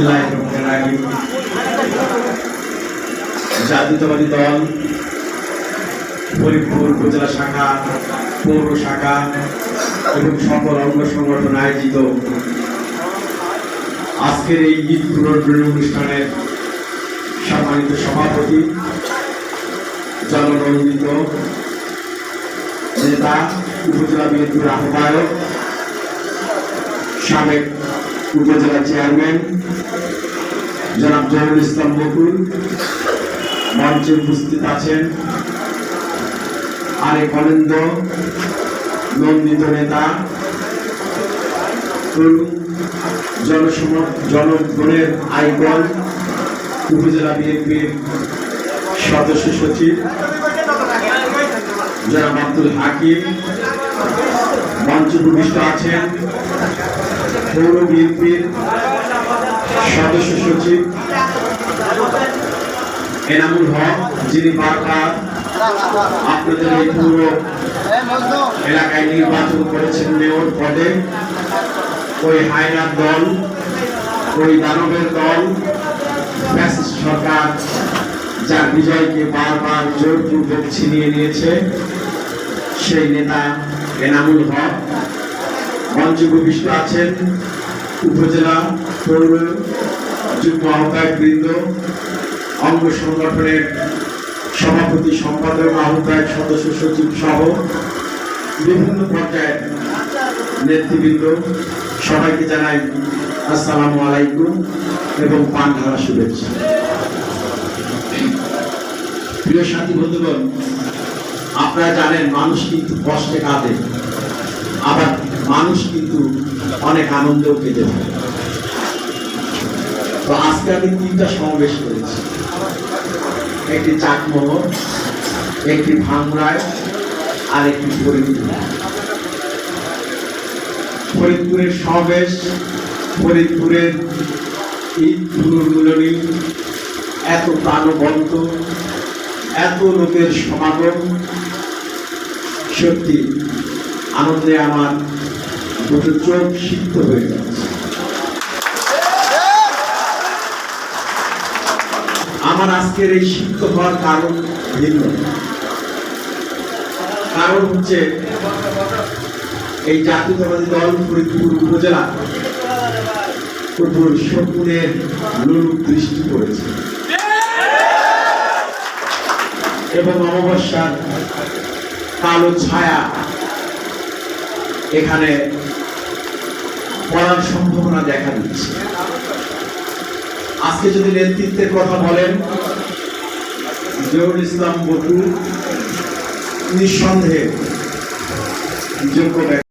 বিসমিল্লাহির জাতীয়তাবাদী দল ফরিদপুর উপজেলা শাখা, পৌর শাখা এবং সকল অঙ্গ সংগঠন আয়োজিত আজকের এই ঈদ পুনর্মিলন অনুষ্ঠানের সম্মানিত সভাপতি, জননন্দিত নেতা, উপজেলা বিএনপির আহ্বায়ক, সাবেক উপজেলা চেয়ারম্যান জনাব জহুরুল ইসলাম বকুল, মঞ্চে উপস্থিত আছেন আরেক অনিন্দ নন্দিত নেতা, তরুণ জনগণের আইকন, উপজেলা বিএনপির সদস্য সচিব জনাব আব্দুল হাকিম, মঞ্চে উপবিষ্ট আছেন পৌর বিএনপির সদস্য সচিব এনামুল হক, যিনি বারবার আপনাদের এই পুরো এলাকায় নির্বাচন করেছেন মেয়র পদে। ওই হায়নার দল, ওই দানবের দল, ফ্যাসিস্ট সরকার যার বিজয়কে বারবার জোরপূর্বক ছিনিয়ে নিয়েছে, সেই নেতা এনামুল হক। মঞ্চে উপবিষ্ট আছেন উপজেলা পৌর যুগ্ম আহ্বায়ক বৃন্দ, অঙ্গ সংগঠনের সভাপতি, সম্পাদক, আহ্বায়ক, সদস্য সচিব সহ বিভিন্ন পর্যায়ের নেতৃবৃন্দ। সবাইকে জানাই আসসালামু আলাইকুম এবং পান ঢালা শুভেচ্ছা। প্রিয় সাথী বন্ধুগণ, আপনারা জানেন মানুষ কিন্তু কষ্টে কাঁদে, আবার মানুষ কিন্তু অনেক আনন্দেও পেতে থাকে। তো আজকে আমি তিনটা সমাবেশ করেছি, একটি চাকমোহর, একটি ভাঙড়ায়, আর একটি ফরিদপুর। ফরিদপুরের সমাবেশ, ফরিদপুরের ঈদ পুনর্মিলনী, এত প্রাণবন্ত, এত লোকের সমাগম, সত্যি আনন্দে আমার দুটো চোখ সিদ্ধ হয়ে যাচ্ছে। আমার আজকের এই সিদ্ধ হওয়ার কারণ ভিন্ন। কারণ হচ্ছে এই জাতীয়তাবাদী দল ফরিদপুর উপজেলা উপর শকুনের লোলুপ দৃষ্টি পড়েছে এবং অমাবস্যার কালো ছায়া এখানে পড়ার সম্ভাবনা দেখা দিচ্ছে। আজকে যদি নেতৃত্বের কথা বলেন, জহুরুল ইসলাম বকুল নিঃসন্দেহে যোগ্য।